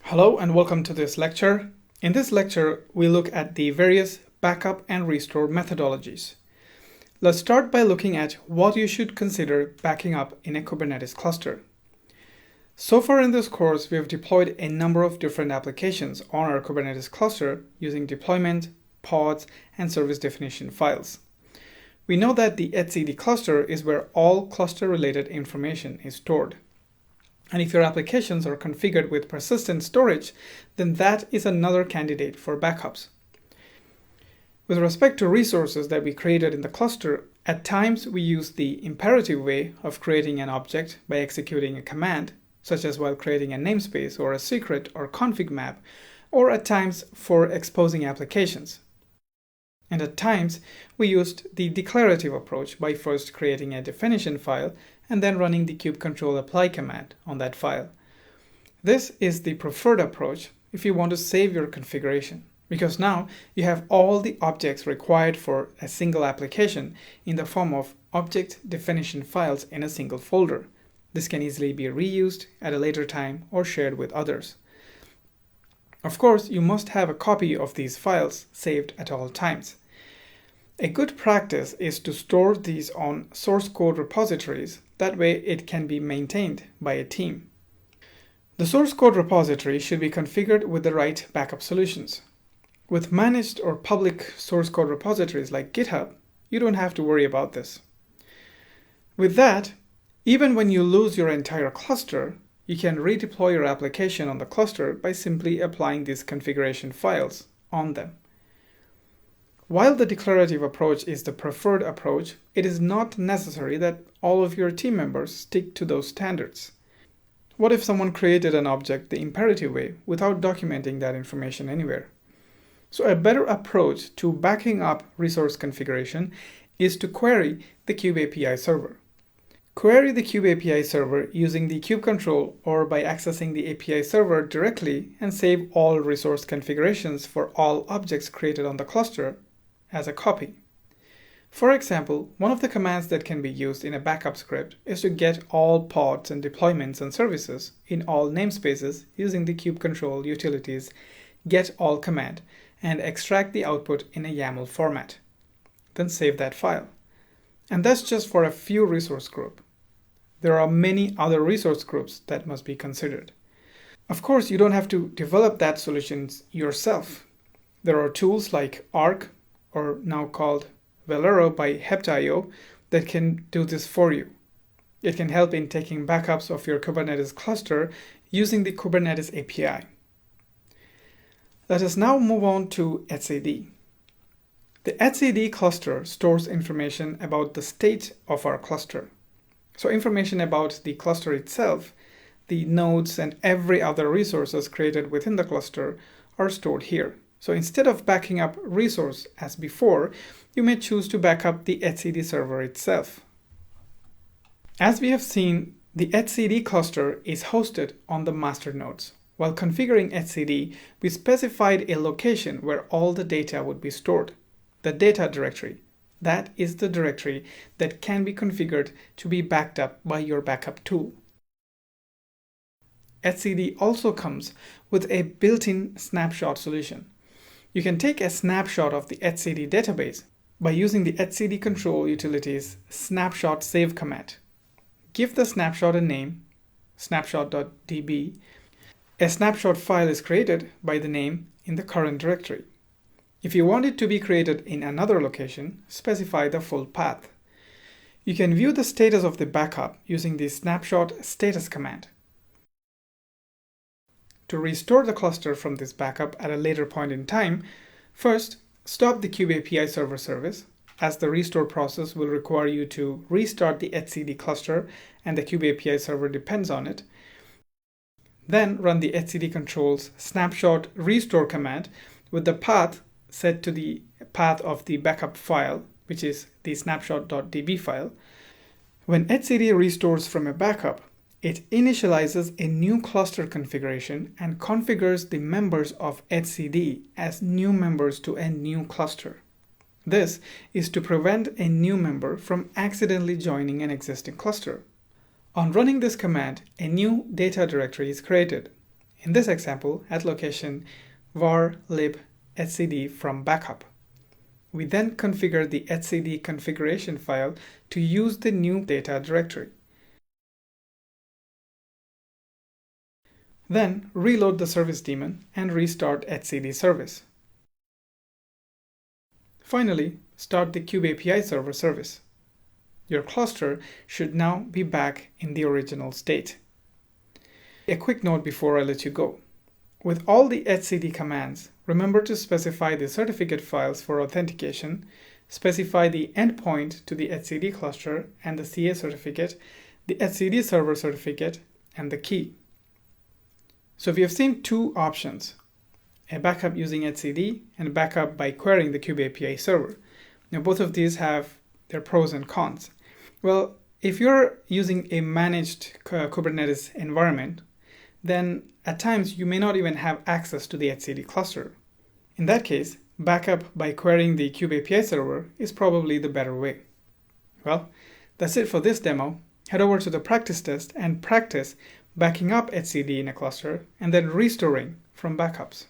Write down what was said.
Hello and welcome to this lecture. In this lecture, we look at the various backup and restore methodologies. Let's start by looking at what you should consider backing up in a Kubernetes cluster. So far in this course, we have deployed a number of different applications on our Kubernetes cluster using deployment, pods, and service definition files. We know that the etcd cluster is where all cluster-related information is stored. And if your applications are configured with persistent storage, then that is another candidate for backups. With respect to resources that we created in the cluster, at times we use the imperative way of creating an object by executing a command, such as while creating a namespace or a secret or config map, or at times for exposing applications. And at times, we used the declarative approach by first creating a definition file and then running the kubectl apply command on that file. This is the preferred approach if you want to save your configuration, because now you have all the objects required for a single application in the form of object definition files in a single folder. This can easily be reused at a later time or shared with others. Of course, you must have a copy of these files saved at all times. A good practice is to store these on source code repositories. That way it can be maintained by a team. The source code repository should be configured with the right backup solutions. With managed or public source code repositories like GitHub, you don't have to worry about this. With that, even when you lose your entire cluster, you can redeploy your application on the cluster by simply applying these configuration files on them. While the declarative approach is the preferred approach, it is not necessary that all of your team members stick to those standards. What if someone created an object the imperative way without documenting that information anywhere? So a better approach to backing up resource configuration is to query the kubeAPI server. Query the kubeAPI server using the kubectl or by accessing the API server directly and save all resource configurations for all objects created on the cluster as a copy. For example, one of the commands that can be used in a backup script is to get all pods and deployments and services in all namespaces using the kubectl utilities getAll command and extract the output in a YAML format. Then save that file. And that's just for a few resource groups. There are many other resource groups that must be considered. Of course, you don't have to develop that solutions yourself. There are tools like Arc, or now called Velero by Hept.io, that can do this for you. It can help in taking backups of your Kubernetes cluster using the Kubernetes API. Let us now move on to etcd. The etcd cluster stores information about the state of our cluster. So information about the cluster itself, the nodes, and every other resources created within the cluster are stored here. So instead of backing up resource as before, you may choose to back up the etcd server itself. As we have seen, the etcd cluster is hosted on the master nodes. While configuring etcd, we specified a location where all the data would be stored, the data directory. That is the directory that can be configured to be backed up by your backup tool. etcd also comes with a built-in snapshot solution. You can take a snapshot of the etcd database by using the etcd control utility's snapshot save command. Give the snapshot a name, snapshot.db. A snapshot file is created by the name in the current directory. If you want it to be created in another location, specify the full path. You can view the status of the backup using the snapshot status command. To restore the cluster from this backup at a later point in time, first stop the kubeAPI server service, as the restore process will require you to restart the etcd cluster and the kubeAPI server depends on it. Then run the etcd controls snapshot restore command with the path set to the path of the backup file, which is the snapshot.db file. When etcd restores from a backup, it initializes a new cluster configuration and configures the members of etcd as new members to a new cluster. This is to prevent a new member from accidentally joining an existing cluster. On running this command, a new data directory is created. in this example at location var lib etcd from backup. We then configure the etcd configuration file to use the new data directory. Then reload the service daemon and restart etcd service. Finally, start the kubeAPI server service. Your cluster should now be back in the original state. A quick note before I let you go. With all the etcd commands, remember to specify the certificate files for authentication, specify the endpoint to the etcd cluster and the CA certificate, the etcd server certificate, and the key. So we have seen two options, a backup using etcd and a backup by querying the kubeAPI server. Now both of these have their pros and cons. Well, if you're using a managed Kubernetes environment, then at times you may not even have access to the etcd cluster. In that case, backup by querying the kubeAPI server is probably the better way. Well, that's it for this demo. Head over to the practice test and practice backing up etcd in a cluster and then restoring from backups.